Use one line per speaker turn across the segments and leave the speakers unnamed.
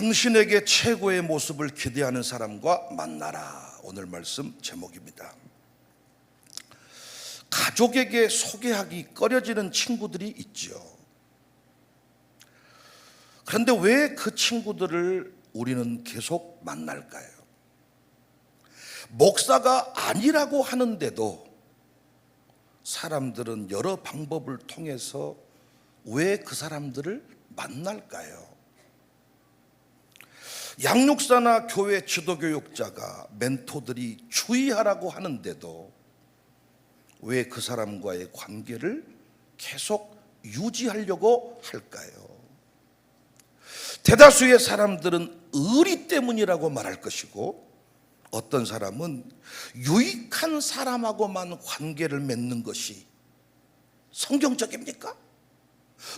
당신에게 최고의 모습을 기대하는 사람과 만나라. 오늘 말씀 제목입니다. 가족에게 소개하기 꺼려지는 친구들이 있죠. 그런데 왜 그 친구들을 우리는 계속 만날까요? 목사가 아니라고 하는데도 사람들은 여러 방법을 통해서 왜 그 사람들을 만날까요? 양육사나 교회 지도교육자가 멘토들이 주의하라고 하는데도 왜 그 사람과의 관계를 계속 유지하려고 할까요? 대다수의 사람들은 의리 때문이라고 말할 것이고, 어떤 사람은 유익한 사람하고만 관계를 맺는 것이 성경적입니까?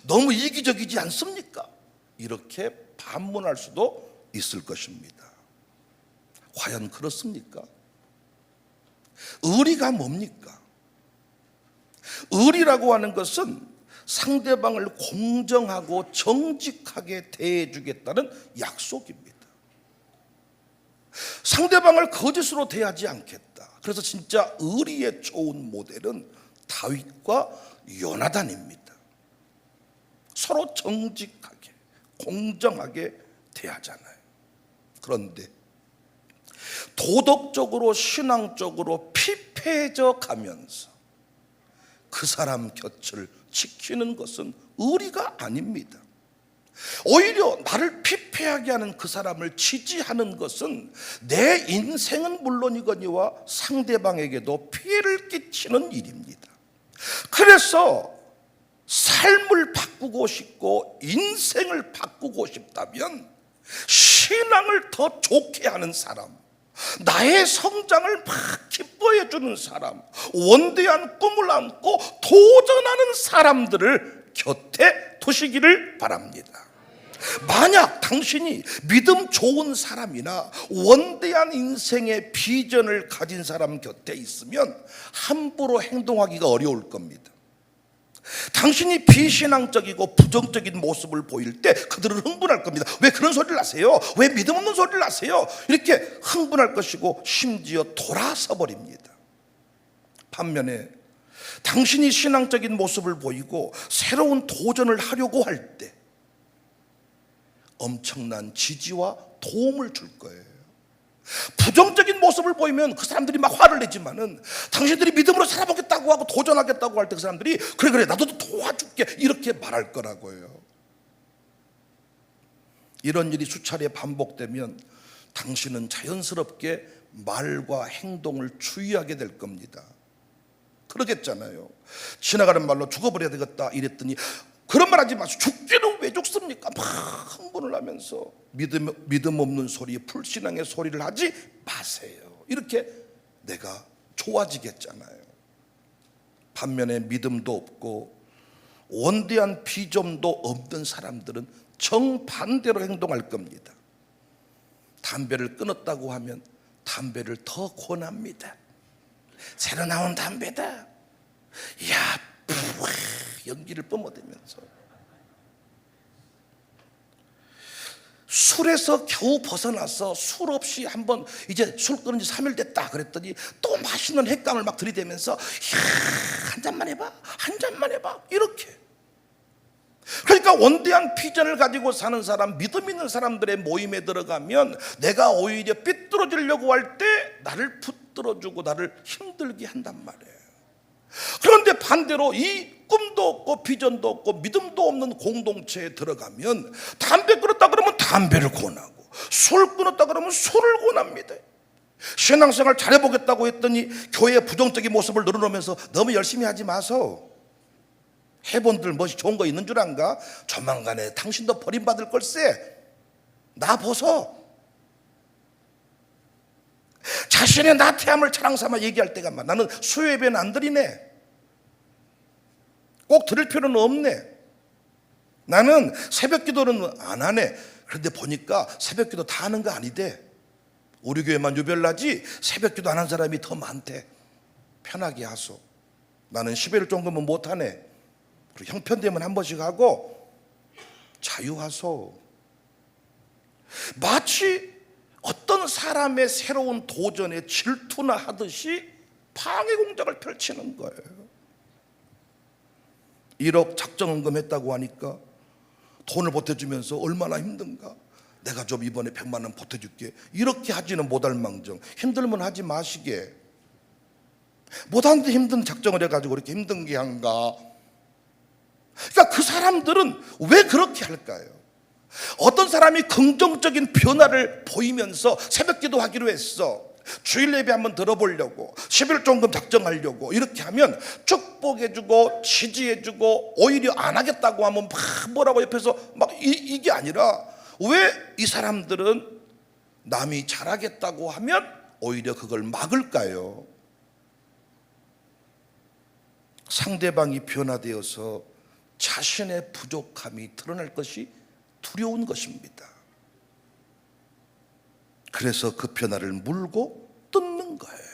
너무 이기적이지 않습니까? 이렇게 반문할 수도 있을 것입니다. 과연 그렇습니까? 의리가 뭡니까? 의리라고 하는 것은 상대방을 공정하고 정직하게 대해주겠다는 약속입니다. 상대방을 거짓으로 대하지 않겠다. 그래서 진짜 의리의 좋은 모델은 다윗과 요나단입니다. 서로 정직하게 공정하게 대하잖아요. 그런데 도덕적으로 신앙적으로 피폐해져 가면서 그 사람 곁을 지키는 것은 의리가 아닙니다. 오히려 나를 피폐하게 하는 그 사람을 지지하는 것은 내 인생은 물론이거니와 상대방에게도 피해를 끼치는 일입니다. 그래서 삶을 바꾸고 싶고 인생을 바꾸고 싶다면 신앙을 더 좋게 하는 사람, 나의 성장을 막 기뻐해 주는 사람, 원대한 꿈을 안고 도전하는 사람들을 곁에 두시기를 바랍니다. 만약 당신이 믿음 좋은 사람이나 원대한 인생의 비전을 가진 사람 곁에 있으면 함부로 행동하기가 어려울 겁니다. 당신이 비신앙적이고 부정적인 모습을 보일 때 그들은 흥분할 겁니다. 왜 그런 소리를 하세요? 왜 믿음 없는 소리를 하세요? 이렇게 흥분할 것이고 심지어 돌아서 버립니다. 반면에 당신이 신앙적인 모습을 보이고 새로운 도전을 하려고 할 때 엄청난 지지와 도움을 줄 거예요. 부정적인 모습을 보이면 그 사람들이 막 화를 내지만은 당신들이 믿음으로 살아보겠다고 하고 도전하겠다고 할 때 그 사람들이 그래 나도 도와줄게 이렇게 말할 거라고요. 이런 일이 수차례 반복되면 당신은 자연스럽게 말과 행동을 주의하게 될 겁니다. 그러겠잖아요. 지나가는 말로 죽어버려야 되겠다 이랬더니 그런 말 하지 마시고 죽기는 왜 죽습니까? 막 흥분을 하면서 믿음 없는 소리, 불신앙의 소리를 하지 마세요. 이렇게 내가 좋아지겠잖아요. 반면에 믿음도 없고 원대한 비전도 없는 사람들은 정반대로 행동할 겁니다. 담배를 끊었다고 하면 담배를 더 권합니다. 새로 나온 담배다. 야, 연기를 뿜어대면서 술에서 겨우 벗어나서 술 없이 한번 이제 술 끊은 지 3일 됐다 그랬더니 또 맛있는 횟감을 막 들이대면서 야, 한 잔만 해봐, 한 잔만 해봐 이렇게. 그러니까 원대한 비전을 가지고 사는 사람, 믿음 있는 사람들의 모임에 들어가면 내가 오히려 삐뚤어지려고 할 때 나를 붙들어주고 나를 힘들게 한단 말이에요. 그런데 반대로 이 꿈도 없고 비전도 없고 믿음도 없는 공동체에 들어가면 담배 끊었다 그러면 담배를 권하고 술 끊었다 그러면 술을 권합니다. 신앙생활 잘해보겠다고 했더니 교회의 부정적인 모습을 늘어놓으면서 너무 열심히 하지 마소. 해본들 멋이 좋은 거 있는 줄 안가? 조만간에 당신도 버림받을 걸세. 나 보소. 자신의 나태함을 자랑삼아 얘기할 때가 많아. 나는 수요예배는 안 드리네. 꼭 들을 필요는 없네. 나는 새벽기도는 안 하네. 그런데 보니까 새벽기도 다 하는 거 아니대. 우리 교회만 유별나지 새벽기도 안 한 사람이 더 많대. 편하게 하소. 나는 11일 정도면 못하네. 그리고 형편되면 한 번씩 하고 자유하소. 마치 어떤 사람의 새로운 도전에 질투나 하듯이 방해 공작을 펼치는 거예요. 1억 작정헌금 했다고 하니까 돈을 보태주면서 얼마나 힘든가, 내가 좀 이번에 100만 원 보태줄게, 이렇게 하지는 못할 망정 힘들면 하지 마시게. 못하는데 힘든 작정을 해가지고 그렇게 힘든 게 한가. 그러니까 그 사람들은 왜 그렇게 할까요? 어떤 사람이 긍정적인 변화를 보이면서 새벽 기도하기로 했어, 주일 예배 한번 들어보려고, 11조금 작정하려고 이렇게 하면 축복해주고 지지해주고, 오히려 안 하겠다고 하면 막 뭐라고 옆에서 막 이게 아니라, 왜 이 사람들은 남이 잘하겠다고 하면 오히려 그걸 막을까요? 상대방이 변화되어서 자신의 부족함이 드러날 것이 두려운 것입니다. 그래서 그 변화를 물고 뜯는 거예요.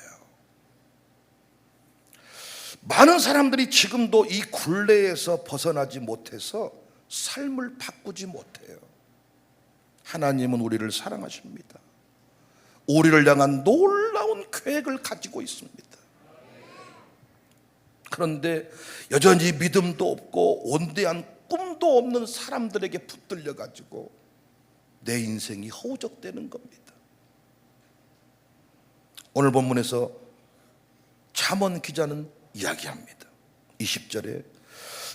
많은 사람들이 지금도 이 굴레에서 벗어나지 못해서 삶을 바꾸지 못해요. 하나님은 우리를 사랑하십니다. 우리를 향한 놀라운 계획을 가지고 있습니다. 그런데 여전히 믿음도 없고 원대한 꿈도 없는 사람들에게 붙들려 가지고 내 인생이 허우적대는 겁니다. 오늘 본문에서 잠언 기자는 이야기합니다. 20절에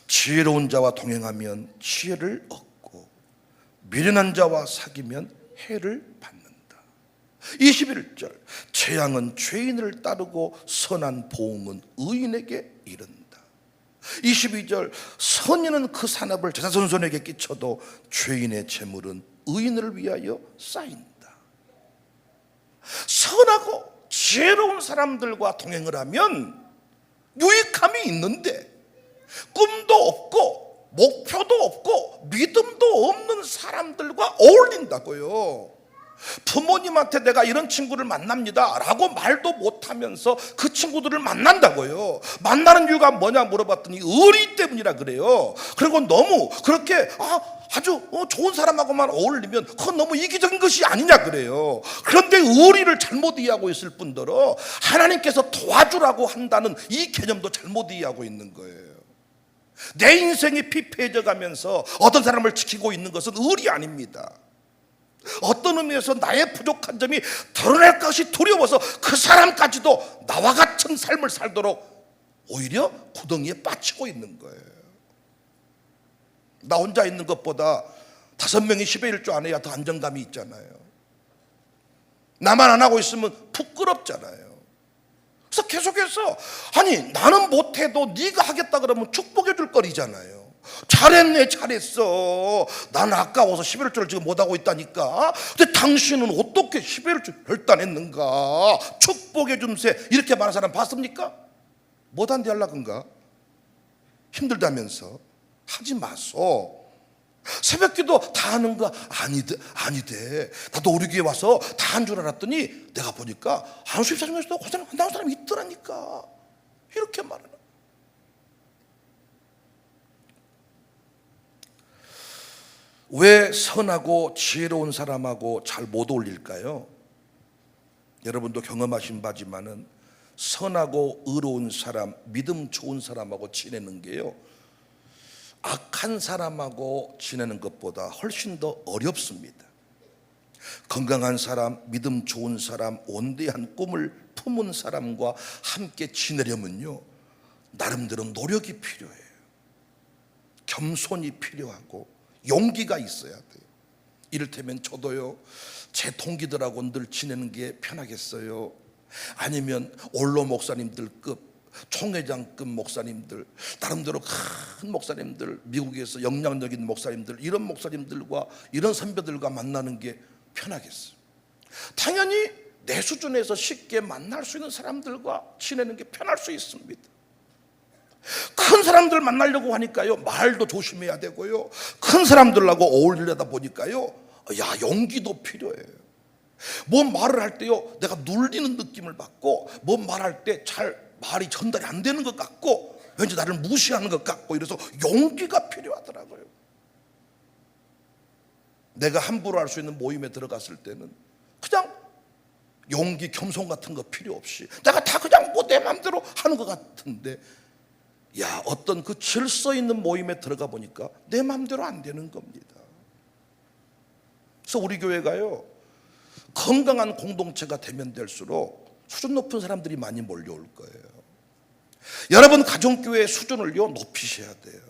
지혜로운 자와 동행하면 지혜를 얻고 미련한 자와 사귀면 해를 받는다. 21절 재앙은 죄인을 따르고 선한 보응은 의인에게 이른다. 22절 선인은 그 산업을 자손손에게 끼쳐도 죄인의 재물은 의인을 위하여 쌓인다. 선하고 지혜로운 사람들과 동행을 하면 유익함이 있는데, 꿈도 없고 목표도 없고 믿음도 없는 사람들과 어울린다고요. 부모님한테 내가 이런 친구를 만납니다 라고 말도 못하면서 그 친구들을 만난다고요. 만나는 이유가 뭐냐 물어봤더니 의리 때문이라 그래요. 그리고 너무 그렇게 아주 좋은 사람하고만 어울리면 그건 너무 이기적인 것이 아니냐 그래요. 그런데 의리를 잘못 이해하고 있을 뿐더러 하나님께서 도와주라고 한다는 이 개념도 잘못 이해하고 있는 거예요. 내 인생이 피폐해져 가면서 어떤 사람을 지키고 있는 것은 의리 아닙니다. 어떤 의미에서 나의 부족한 점이 드러날 것이 두려워서 그 사람까지도 나와 같은 삶을 살도록 오히려 구덩이에 빠지고 있는 거예요. 나 혼자 있는 것보다 5명이 10의 1조 안 해야 더 안정감이 있잖아요. 나만 안 하고 있으면 부끄럽잖아요. 그래서 계속해서 아니 나는 못해도 네가 하겠다 그러면 축복해 줄 거리잖아요. 잘했네 잘했어, 나는 아까워서 11조를 지금 못하고 있다니까. 근데 당신은 어떻게 11조 결단했는가, 축복해 줌세, 이렇게 말하는 사람 봤습니까? 못한데 하려는가? 힘들다면서 하지 마소. 새벽기도 다 하는 거 아니대. 나도 우리 교회 와서 다 한 줄 알았더니 내가 보니까 한 수입사정에서도 고생한다는 사람이 있더라니까. 이렇게 말하는. 왜 선하고 지혜로운 사람하고 잘 못 어울릴까요? 여러분도 경험하신 바지만은 선하고 의로운 사람, 믿음 좋은 사람하고 지내는 게요, 악한 사람하고 지내는 것보다 훨씬 더 어렵습니다. 건강한 사람, 믿음 좋은 사람, 원대한 꿈을 품은 사람과 함께 지내려면요, 나름대로 노력이 필요해요. 겸손이 필요하고 용기가 있어야 돼요. 이를테면 저도요, 제 동기들하고 늘 지내는 게 편하겠어요? 아니면 원로 목사님들급, 총회장급 목사님들, 나름대로 큰 목사님들, 미국에서 영향력인 목사님들, 이런 목사님들과 이런 선배들과 만나는 게 편하겠어요? 당연히 내 수준에서 쉽게 만날 수 있는 사람들과 지내는 게 편할 수 있습니다. 큰 사람들 만나려고 하니까요, 말도 조심해야 되고요, 큰 사람들하고 어울리려다 보니까요, 용기도 필요해요. 뭔 말을 할 때요, 내가 눌리는 느낌을 받고, 뭔 말할 때 잘 말이 전달이 안 되는 것 같고, 왠지 나를 무시하는 것 같고, 이래서 용기가 필요하더라고요. 내가 함부로 할 수 있는 모임에 들어갔을 때는 그냥 용기, 겸손 같은 거 필요 없이 내가 다 그냥 뭐 내 마음대로 하는 것 같은데, 야, 어떤 그 질서 있는 모임에 들어가 보니까 내 마음대로 안 되는 겁니다. 그래서 우리 교회가요, 건강한 공동체가 되면 될수록 수준 높은 사람들이 많이 몰려올 거예요. 여러분 가정교회의 수준을요 높이셔야 돼요.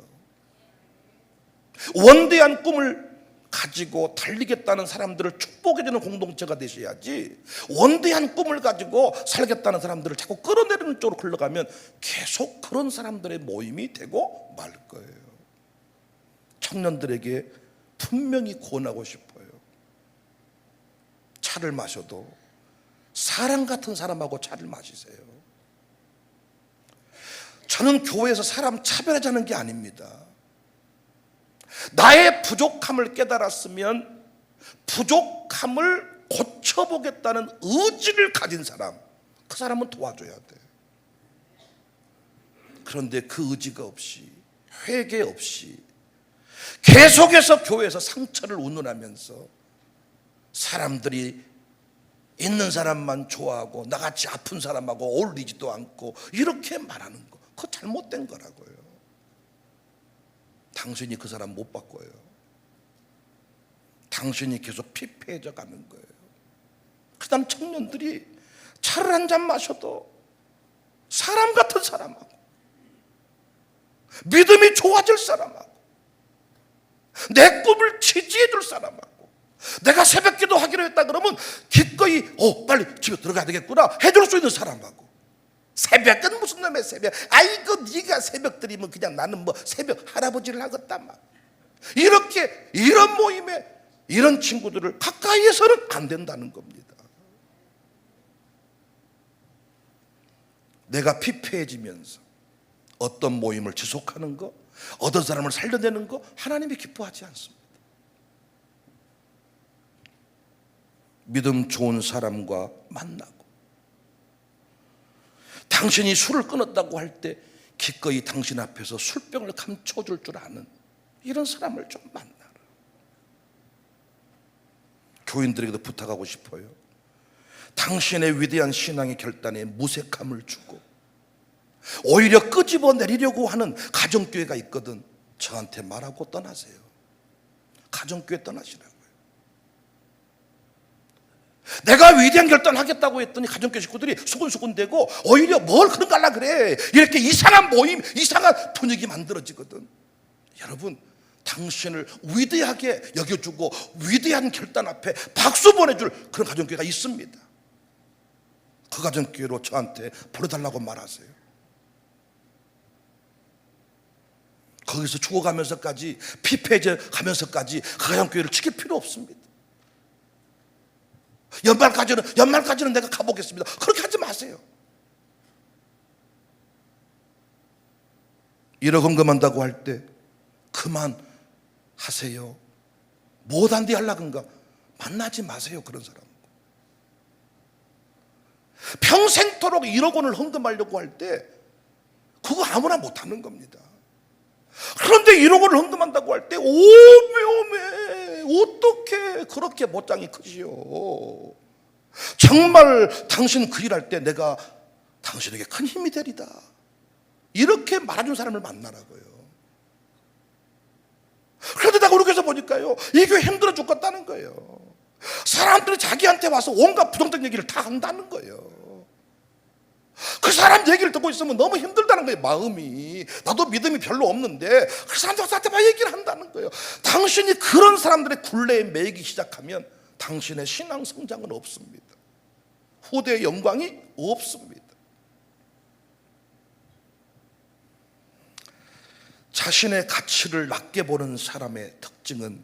원대한 꿈을 가지고 달리겠다는 사람들을 축복해주는 공동체가 되셔야지, 원대한 꿈을 가지고 살겠다는 사람들을 자꾸 끌어내리는 쪽으로 흘러가면 계속 그런 사람들의 모임이 되고 말 거예요. 청년들에게 분명히 권하고 싶어요. 차를 마셔도 사람 같은 사람하고 차를 마시세요. 저는 교회에서 사람 차별하자는 게 아닙니다. 나의 부족함을 깨달았으면 부족함을 고쳐보겠다는 의지를 가진 사람, 그 사람은 도와줘야 돼. 그런데 그 의지가 없이, 회개 없이 계속해서 교회에서 상처를 운운하면서 사람들이 있는 사람만 좋아하고 나같이 아픈 사람하고 어울리지도 않고 이렇게 말하는 거, 그거 잘못된 거라고요. 당신이 그 사람 못 바꿔요. 당신이 계속 피폐해져 가는 거예요. 그 다음 청년들이 차를 한 잔 마셔도 사람 같은 사람하고, 믿음이 좋아질 사람하고, 내 꿈을 지지해 줄 사람하고, 내가 새벽기도 하기로 했다 그러면 기꺼이 빨리 집에 들어가야 되겠구나 해줄 수 있는 사람하고, 새벽은 무슨 놈의 새벽, 아이고 네가 새벽 드리면 그냥 나는 뭐 새벽 할아버지를 하겠다 막, 이렇게 이런 모임에 이런 친구들을 가까이에서는 안 된다는 겁니다. 내가 피폐해지면서 어떤 모임을 지속하는 거, 어떤 사람을 살려내는 거 하나님이 기뻐하지 않습니다. 믿음 좋은 사람과 만나고, 당신이 술을 끊었다고 할 때 기꺼이 당신 앞에서 술병을 감춰줄 줄 아는 이런 사람을 좀 만나라. 교인들에게도 부탁하고 싶어요. 당신의 위대한 신앙의 결단에 무색함을 주고 오히려 끄집어내리려고 하는 가정교회가 있거든, 저한테 말하고 떠나세요. 가정교회 떠나시라고요. 내가 위대한 결단하겠다고 했더니 가정교회 식구들이 수근수근대고 오히려 뭘 그런 거 하려 그래, 이렇게 이상한 모임, 이상한 분위기 만들어지거든. 여러분, 당신을 위대하게 여겨주고 위대한 결단 앞에 박수 보내줄 그런 가정교회가 있습니다. 그 가정교회로 저한테 보내달라고 말하세요. 거기서 죽어가면서까지, 피폐해져 가면서까지 그 가정교회를 지킬 필요 없습니다. 연말까지는 내가 가보겠습니다, 그렇게 하지 마세요. 1억 헌금한다고 할 때 그만 하세요. 못한디 하려는가 만나지 마세요. 그런 사람 평생토록 1억 원을 헌금하려고 할 때 그거 아무나 못하는 겁니다. 그런데 1억 원을 헌금한다고 할 때 오메 어떻게 그렇게 못장이 크시오. 정말 당신 그 일할 때 내가 당신에게 큰 힘이 되리다, 이렇게 말해준 사람을 만나라고요. 그런데 내가 우리 교회에서 보니까요, 이 교회 힘들어 죽겠다는 거예요. 사람들이 자기한테 와서 온갖 부정적인 얘기를 다 한다는 거예요. 그 사람 얘기를 듣고 있으면 너무 힘들다는 거예요. 마음이, 나도 믿음이 별로 없는데 그 사람들 나한테 막 얘기를 한다는 거예요. 당신이 그런 사람들의 굴레에 매이기 시작하면 당신의 신앙 성장은 없습니다. 후대의 영광이 없습니다. 자신의 가치를 낮게 보는 사람의 특징은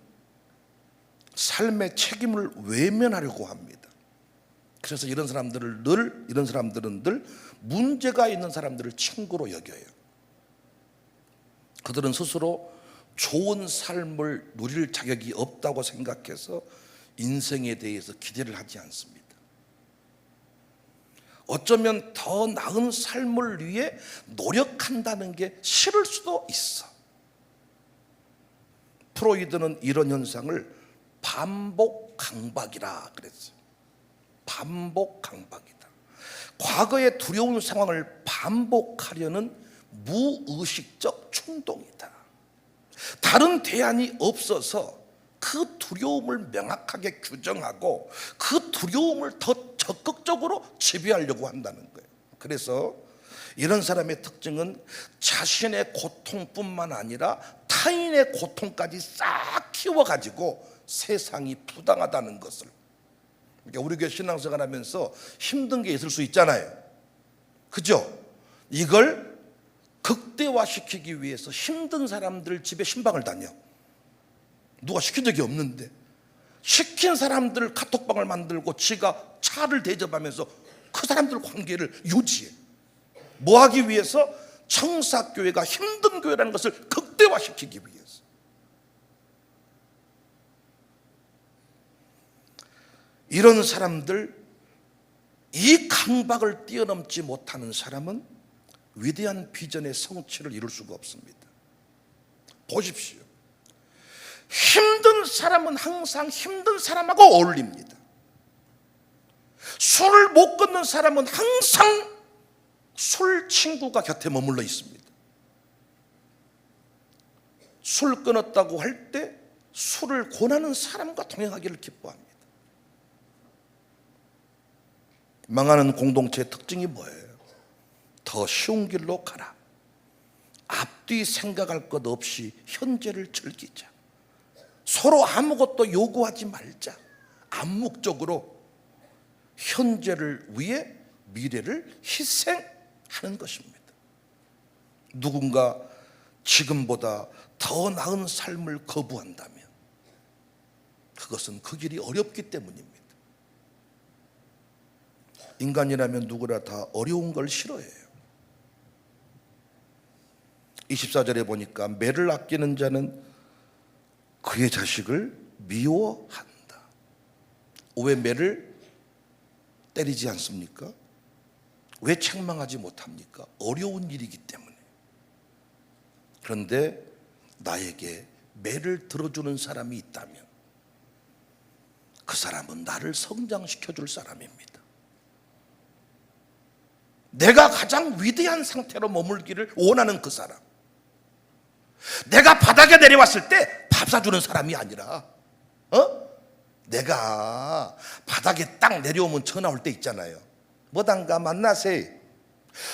삶의 책임을 외면하려고 합니다. 그래서 이런 사람들은 늘 문제가 있는 사람들을 친구로 여겨요. 그들은 스스로 좋은 삶을 누릴 자격이 없다고 생각해서 인생에 대해서 기대를 하지 않습니다. 어쩌면 더 나은 삶을 위해 노력한다는 게 싫을 수도 있어. 프로이드는 이런 현상을 반복 강박이라 그랬어요. 반복 강박이다. 과거의 두려운 상황을 반복하려는 무의식적 충동이다. 다른 대안이 없어서 그 두려움을 명확하게 규정하고 그 두려움을 더 적극적으로 지배하려고 한다는 거예요. 그래서 이런 사람의 특징은 자신의 고통뿐만 아니라 타인의 고통까지 싹 키워가지고 세상이 부당하다는 것을, 그러니까 우리 교회 신앙생활 하면서 힘든 게 있을 수 있잖아요. 그죠? 이걸 극대화시키기 위해서 힘든 사람들 집에 신방을 다녀. 누가 시킨 적이 없는데 시킨 사람들 카톡방을 만들고 지가 차를 대접하면서 그 사람들 관계를 유지해. 뭐 하기 위해서? 청사교회가 힘든 교회라는 것을 극대화시키기 위해서. 이런 사람들, 이 강박을 뛰어넘지 못하는 사람은 위대한 비전의 성취를 이룰 수가 없습니다. 보십시오. 힘든 사람은 항상 힘든 사람하고 어울립니다. 술을 못 끊는 사람은 항상 술 친구가 곁에 머물러 있습니다. 술 끊었다고 할 때 술을 권하는 사람과 동행하기를 기뻐합니다. 망하는 공동체의 특징이 뭐예요? 더 쉬운 길로 가라. 앞뒤 생각할 것 없이 현재를 즐기자. 서로 아무것도 요구하지 말자. 암묵적으로 현재를 위해 미래를 희생하는 것입니다. 누군가 지금보다 더 나은 삶을 거부한다면 그것은 그 길이 어렵기 때문입니다. 인간이라면 누구나 다 어려운 걸 싫어해요. 24절에 보니까 매를 아끼는 자는 그의 자식을 미워한다. 왜 매를 때리지 않습니까? 왜 책망하지 못합니까? 어려운 일이기 때문에. 그런데 나에게 매를 들어주는 사람이 있다면 그 사람은 나를 성장시켜줄 사람입니다. 내가 가장 위대한 상태로 머물기를 원하는 그 사람, 내가 바닥에 내려왔을 때 밥 사주는 사람이 아니라 내가 바닥에 딱 내려오면 전화 올 때 있잖아요. 뭐단가 만나세요.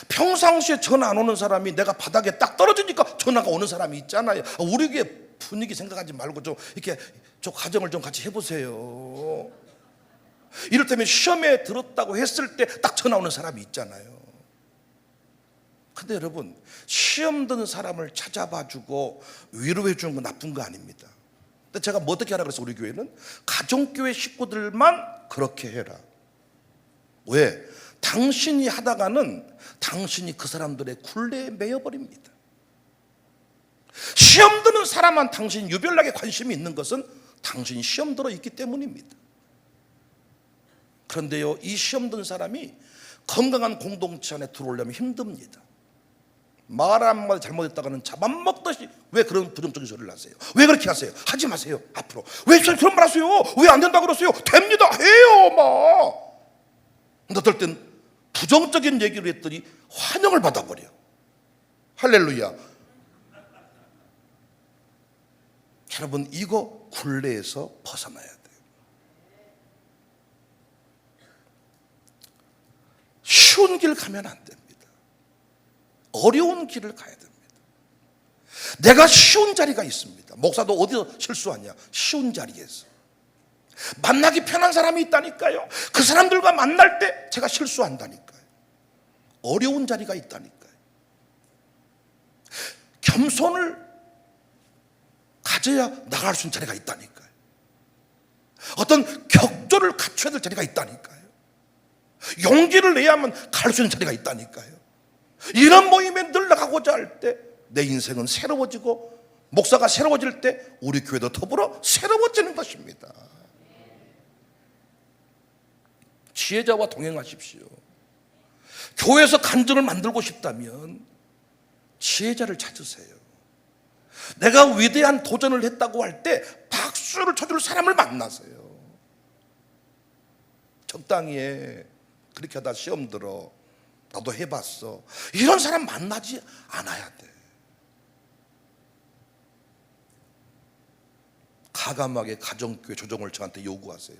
평상시에 전화 안 오는 사람이 내가 바닥에 딱 떨어지니까 전화가 오는 사람이 있잖아요. 우리 교회 분위기 생각하지 말고 좀 이렇게 좀 가정을 좀 같이 해보세요. 이를테면 시험에 들었다고 했을 때 딱 전화 오는 사람이 있잖아요. 근데 여러분, 시험 드는 사람을 찾아봐주고 위로해 주는 건 나쁜 거 아닙니다. 근데 제가 뭐 어떻게 하라 그랬어요? 우리 교회는 가정교회 식구들만 그렇게 해라. 왜? 당신이 하다가는 당신이 그 사람들의 굴레에 매여버립니다. 시험 드는 사람만 당신이 유별나게 관심이 있는 것은 당신이 시험 들어 있기 때문입니다. 그런데요, 이 시험 든 사람이 건강한 공동체 안에 들어오려면 힘듭니다. 말 한마디 잘못했다가는 잡아먹듯이 왜 그런 부정적인 소리를 하세요? 왜 그렇게 하세요? 하지 마세요. 앞으로 왜 그런 말 하세요? 왜 안 된다고 그러세요? 됩니다. 해요. 막 어떨 땐 부정적인 얘기를 했더니 환영을 받아버려. 할렐루야. 여러분, 이거 굴레에서 벗어나야 돼요. 쉬운 길 가면 안 됩니다. 어려운 길을 가야 됩니다. 내가 쉬운 자리가 있습니다. 목사도 어디서 실수하냐? 쉬운 자리에서. 만나기 편한 사람이 있다니까요. 그 사람들과 만날 때 제가 실수한다니까요. 어려운 자리가 있다니까요. 겸손을 가져야 나갈 수 있는 자리가 있다니까요. 어떤 격조를 갖춰야 될 자리가 있다니까요. 용기를 내야만 갈 수 있는 자리가 있다니까요. 이런 모임에 늘 나가고자 할 때 내 인생은 새로워지고, 목사가 새로워질 때 우리 교회도 더불어 새로워지는 것입니다. 지혜자와 동행하십시오. 교회에서 간증을 만들고 싶다면 지혜자를 찾으세요. 내가 위대한 도전을 했다고 할 때 박수 박수를 쳐줄 사람을 만나세요. 적당히 해. 그렇게 하다 시험 들어. 나도 해봤어. 이런 사람 만나지 않아야 돼. 가감하게 가정교회 조정을 저한테 요구하세요.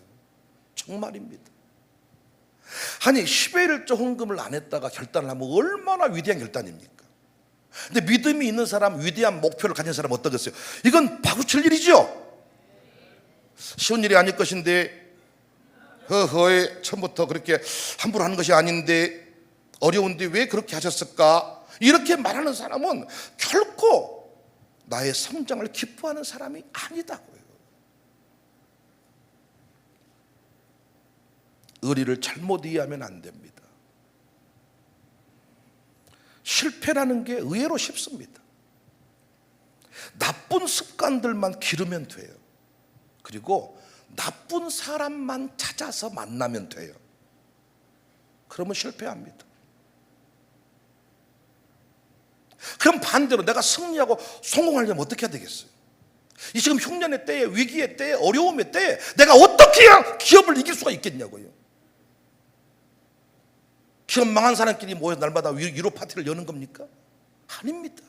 정말입니다. 아니 10의 1조 헌금을 안 했다가 결단을 하면 얼마나 위대한 결단입니까? 근데 믿음이 있는 사람, 위대한 목표를 가진 사람 어떠겠어요? 이건 박수칠 일이죠. 쉬운 일이 아닐 것인데, 허허에 처음부터 그렇게 함부로 하는 것이 아닌데, 어려운데 왜 그렇게 하셨을까? 이렇게 말하는 사람은 결코 나의 성장을 기뻐하는 사람이 아니다고요. 의리를 잘못 이해하면 안 됩니다. 실패라는 게 의외로 쉽습니다. 나쁜 습관들만 기르면 돼요. 그리고 나쁜 사람만 찾아서 만나면 돼요. 그러면 실패합니다. 그럼 반대로 내가 승리하고 성공하려면 어떻게 해야 되겠어요? 이 지금 흉년의 때에, 위기의 때에, 어려움의 때에 내가 어떻게 해야 기업을 이길 수가 있겠냐고요. 기업 망한 사람끼리 모여서 날마다 위로 파티를 여는 겁니까? 아닙니다.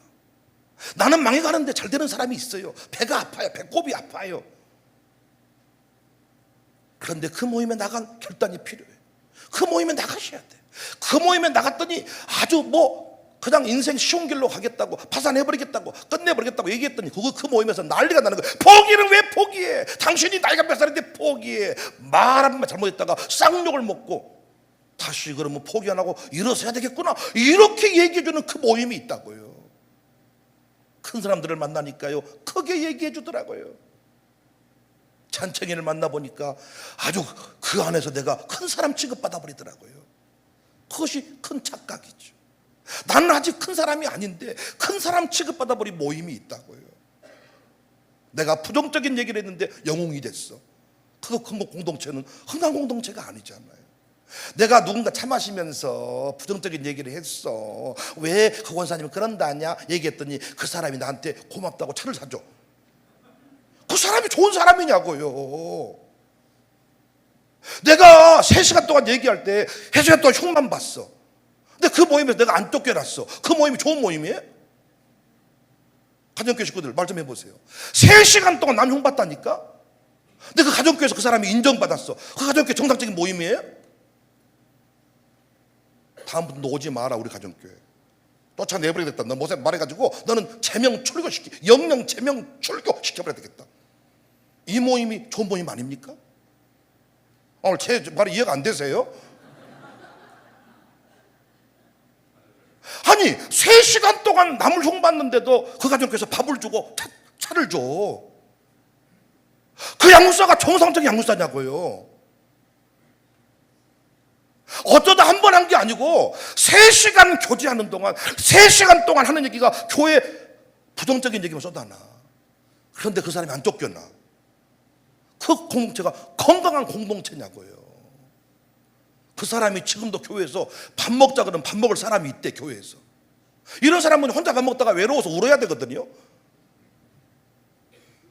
나는 망해가는데 잘 되는 사람이 있어요. 배가 아파요. 배꼽이 아파요. 그런데 그 모임에 나간 결단이 필요해요. 그 모임에 나가셔야 돼. 그 모임에 나갔더니 아주 그냥 인생 쉬운 길로 가겠다고, 파산해버리겠다고, 끝내버리겠다고 얘기했더니 그 모임에서 난리가 나는 거예요. 포기는 왜 포기해? 당신이 나이가 몇 살인데 포기해? 말 한번 잘못했다가 쌍욕을 먹고 다시 그러면 포기 안 하고 일어서야 되겠구나, 이렇게 얘기해주는 그 모임이 있다고요. 큰 사람들을 만나니까요 크게 얘기해 주더라고요. 잔챙이를 만나보니까 아주 그 안에서 내가 큰 사람 취급받아 버리더라고요. 그것이 큰 착각이죠. 나는 아직 큰 사람이 아닌데 큰 사람 취급받아 버린 모임이 있다고요. 내가 부정적인 얘기를 했는데 영웅이 됐어. 그 공동체는 흔한 공동체가 아니잖아요. 내가 누군가 차 마시면서 부정적인 얘기를 했어. 왜 그 권사님은 그런다냐 얘기했더니 그 사람이 나한테 고맙다고 차를 사줘. 그 사람이 좋은 사람이냐고요. 내가 3시간 동안 얘기할 때 3시간 동안 흉만 봤어. 근데 그 모임에서 내가 안 쫓겨났어. 그 모임이 좋은 모임이에요? 가정교회 식구들 말 좀 해보세요. 3시간 동안 남 흉 봤다니까? 근데 그 가정교회에서 그 사람이 인정받았어. 그 가정교회 정상적인 모임이에요? 다음부터 너 오지 마라 우리 가정교회. 쫓아내버리겠다. 너 못해 말해가지고 너는 제명 출교시키, 영영 제명 출교 시켜버려야 되겠다. 이 모임이 좋은 모임 아닙니까? 오늘 제 말이 이해가 안 되세요? 아니 3시간 동안 남을 흉봤는데도 그 가정교회에서 밥을 주고 차를 줘. 그 양육사가 정상적인 양육사냐고요. 어쩌다 한 번 한 게 아니고 3시간 교제하는 동안 3시간 동안 하는 얘기가 교회 부정적인 얘기만 쏟아나. 그런데 그 사람이 안 쫓겨나. 그 공동체가 건강한 공동체냐고요. 그 사람이 지금도 교회에서 밥 먹자 그러면 밥 먹을 사람이 있대. 교회에서 이런 사람은 혼자 밥 먹다가 외로워서 울어야 되거든요.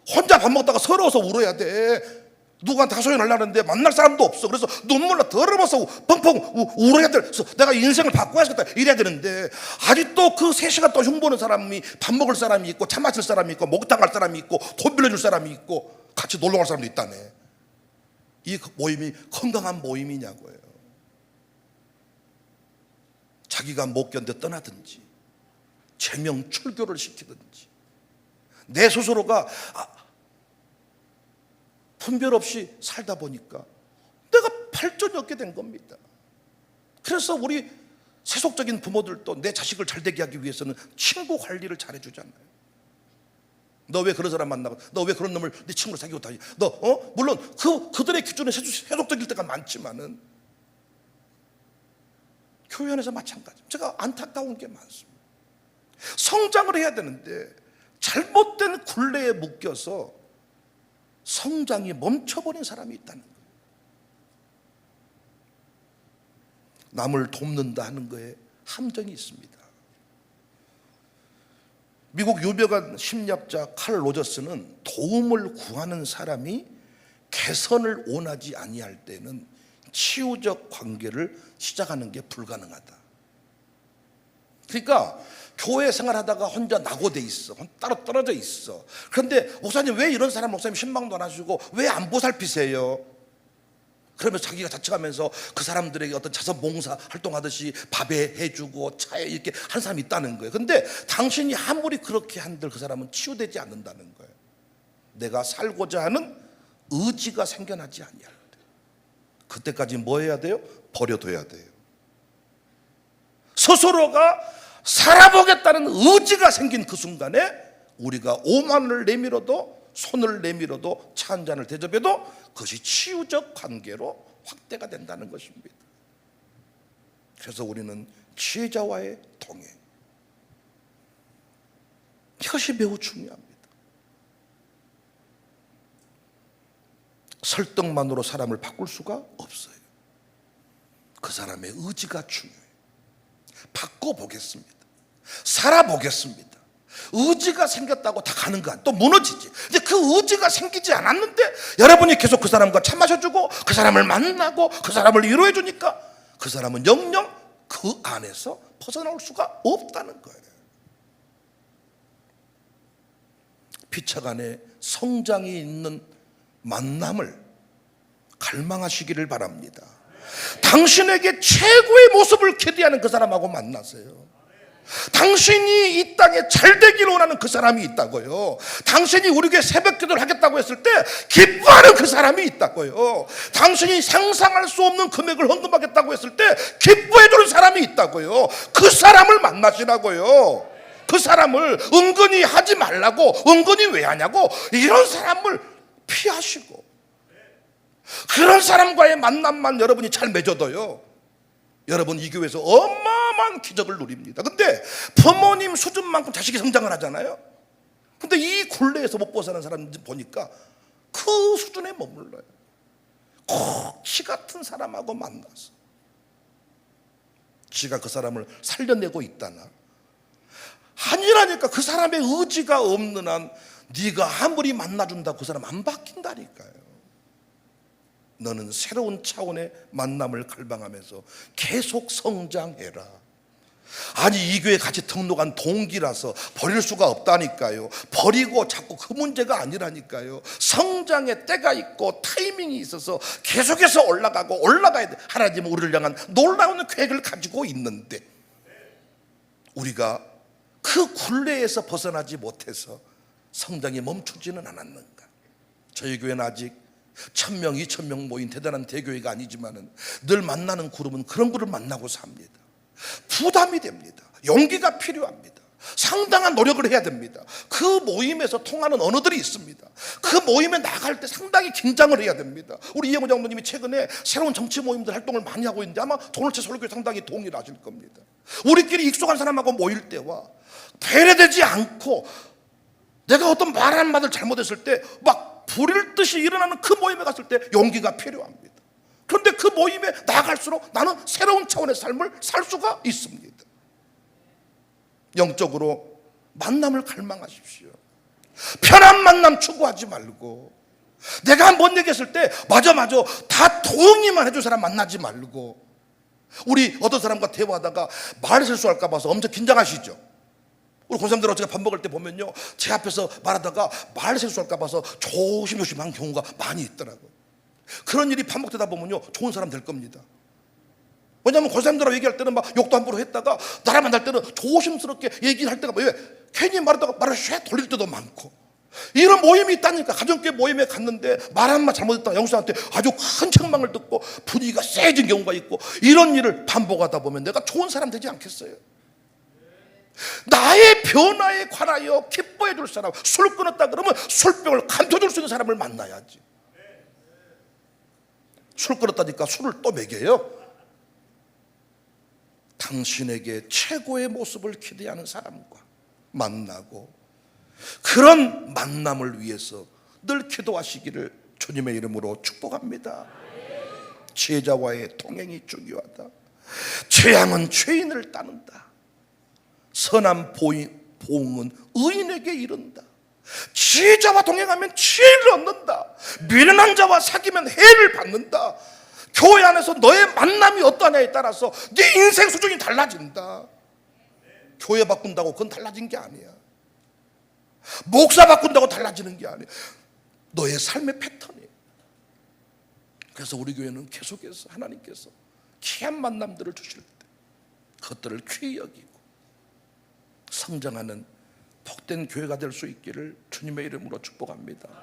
혼자 밥 먹다가 서러워서 울어야 돼. 누구한테 하소연 하려는데 만날 사람도 없어. 그래서 눈물로 더러워서 펑펑 울어야 돼. 그래서 내가 인생을 바꿔야겠다 이래야 되는데 아직도 그 3시간 동안 흉보는 사람이 밥 먹을 사람이 있고 차 마실 사람이 있고 목욕탕 갈 사람이 있고 돈 빌려줄 사람이 있고 같이 놀러 갈 사람도 있다네. 이 모임이 건강한 모임이냐고요. 자기가 못 견뎌 떠나든지 제명 출교를 시키든지 내 스스로가 분별 없이 살다 보니까 내가 발전이 없게 된 겁니다. 그래서 우리 세속적인 부모들도 내 자식을 잘 되게 하기 위해서는 친구 관리를 잘해주잖아요. 너 왜 그런 사람 만나고, 너 왜 그런 놈을 네 친구로 사귀고 다니? 물론 그들의 기준은 세속적일 때가 많지만은 교회 안에서 마찬가지. 제가 안타까운 게 많습니다. 성장을 해야 되는데 잘못된 굴레에 묶여서 성장이 멈춰버린 사람이 있다는 거예요. 남을 돕는다 하는 거에 함정이 있습니다. 미국 유명한 심리학자 칼 로저스는 도움을 구하는 사람이 개선을 원하지 아니할 때는 치유적 관계를 시작하는 게 불가능하다. 그러니까 교회 생활하다가 혼자 낙오돼 있어, 따로 떨어져 있어. 그런데 목사님 왜 이런 사람 목사님 신방도 안 하시고 왜 안 보살피세요? 그러면서 자기가 자책하면서 그 사람들에게 어떤 자선봉사 활동하듯이 밥에 해주고 차에 이렇게 한 사람이 있다는 거예요. 근데 당신이 아무리 그렇게 한들 그 사람은 치유되지 않는다는 거예요. 내가 살고자 하는 의지가 생겨나지 아니할 때, 그때까지 뭐 해야 돼요? 버려둬야 돼요. 스스로가 살아보겠다는 의지가 생긴 그 순간에 우리가 오만을 내밀어도, 손을 내밀어도, 차 한 잔을 대접해도 그것이 치유적 관계로 확대가 된다는 것입니다. 그래서 우리는 지혜자와의 동행, 이것이 매우 중요합니다. 설득만으로 사람을 바꿀 수가 없어요. 그 사람의 의지가 중요해요. 바꿔보겠습니다. 살아보겠습니다. 의지가 생겼다고 다 가는 거 아니에요. 또 무너지지. 근데 그 의지가 생기지 않았는데 여러분이 계속 그 사람과 차 마셔주고 그 사람을 만나고 그 사람을 위로해 주니까 그 사람은 영영 그 안에서 벗어나올 수가 없다는 거예요. 피차간에 성장이 있는 만남을 갈망하시기를 바랍니다. 당신에게 최고의 모습을 기대하는 그 사람하고 만나세요. 당신이 이 땅에 잘 되기를 원하는 그 사람이 있다고요. 당신이 우리 교회 새벽 기도를 하겠다고 했을 때 기뻐하는 그 사람이 있다고요. 당신이 상상할 수 없는 금액을 헌금하겠다고 했을 때 기뻐해 주는 사람이 있다고요. 그 사람을 만나시라고요. 그 사람을 은근히 하지 말라고, 은근히 왜 하냐고, 이런 사람을 피하시고, 그런 사람과의 만남만 여러분이 잘 맺어둬요, 여러분 이 교회에서 어마어마한 기적을 누립니다. 근데 부모님 수준만큼 자식이 성장을 하잖아요. 근데 이 굴레에서 못 벗어난 사람 보니까 그 수준에 머물러요. 꼭 지 같은 사람하고 만나서 지가 그 사람을 살려내고 있다나, 아니라니까. 그 사람의 의지가 없는 한 네가 아무리 만나준다고 그 사람 안 바뀐다니까요. 너는 새로운 차원의 만남을 갈망하면서 계속 성장해라. 아니, 이 교회 같이 등록한 동기라서 버릴 수가 없다니까요. 버리고 자꾸 그 문제가 아니라니까요. 성장의 때가 있고 타이밍이 있어서 계속해서 올라가고 올라가야 돼. 하나님은 우리를 향한 놀라운 계획을 가지고 있는데 우리가 그 굴레에서 벗어나지 못해서 성장이 멈추지는 않았는가. 저희 교회는 아직 1000명, 2000명 모인 대단한 대교회가 아니지만은 늘 만나는 그룹은 그런 그룹을 만나고 삽니다. 부담이 됩니다. 용기가 필요합니다. 상당한 노력을 해야 됩니다. 그 모임에서 통하는 언어들이 있습니다. 그 모임에 나갈 때 상당히 긴장을 해야 됩니다. 우리 이영호 장로님이 최근에 새로운 정치 모임들 활동을 많이 하고 있는데 아마 도널체 설교에 상당히 동의를 하실 겁니다. 우리끼리 익숙한 사람하고 모일 때와 배려되지 않고 내가 어떤 말 한마디를 잘못했을 때 막 불일 듯이 일어나는 그 모임에 갔을 때 용기가 필요합니다. 그런데 그 모임에 나갈수록 나는 새로운 차원의 삶을 살 수가 있습니다. 영적으로 만남을 갈망하십시오. 편한 만남 추구하지 말고, 내가 뭔 얘기했을 때 맞아 다 동의만 해줄 사람 만나지 말고, 우리 어떤 사람과 대화하다가 말 실수할까 봐서 엄청 긴장하시죠. 우리 권사님들 어떻게 밥 먹을 때 보면요, 제 앞에서 말하다가 말 실수할까 봐서 조심조심한 경우가 많이 있더라고요. 그런 일이 반복되다 보면요, 좋은 사람 될 겁니다. 왜냐하면 권사님들하고 얘기할 때는 막 욕도 함부로 했다가 나랑 만날 때는 조심스럽게 얘기할 때가 왜 괜히 말하다가 말을 쉐 돌릴 때도 많고, 이런 모임이 있다니까. 가정교회 모임에 갔는데 말 한마디 잘못했다가 영수한테 아주 큰 책망을 듣고 분위기가 세진 경우가 있고, 이런 일을 반복하다 보면 내가 좋은 사람 되지 않겠어요? 나의 변화에 관하여 기뻐해 줄 사람, 술 끊었다 그러면 술병을 감춰줄 수 있는 사람을 만나야지. 술 끊었다니까 술을 또 먹여요. 당신에게 최고의 모습을 기대하는 사람과 만나고, 그런 만남을 위해서 늘 기도하시기를 주님의 이름으로 축복합니다. 지혜자와의 동행이 중요하다. 재앙은 죄인을 따른다. 선한 봉은 의인에게 이른다. 지혜자와 동행하면 지혜를 얻는다. 미련한 자와 사귀면 해를 받는다. 교회 안에서 너의 만남이 어떠냐에 따라서 네 인생 수준이 달라진다. 교회 바꾼다고 그건 달라진 게 아니야. 목사 바꾼다고 달라지는 게 아니야. 너의 삶의 패턴이에요. 그래서 우리 교회는 계속해서 하나님께서 귀한 만남들을 주실 때 그것들을 귀히 여기고 성장하는 복된 교회가 될 수 있기를 주님의 이름으로 축복합니다.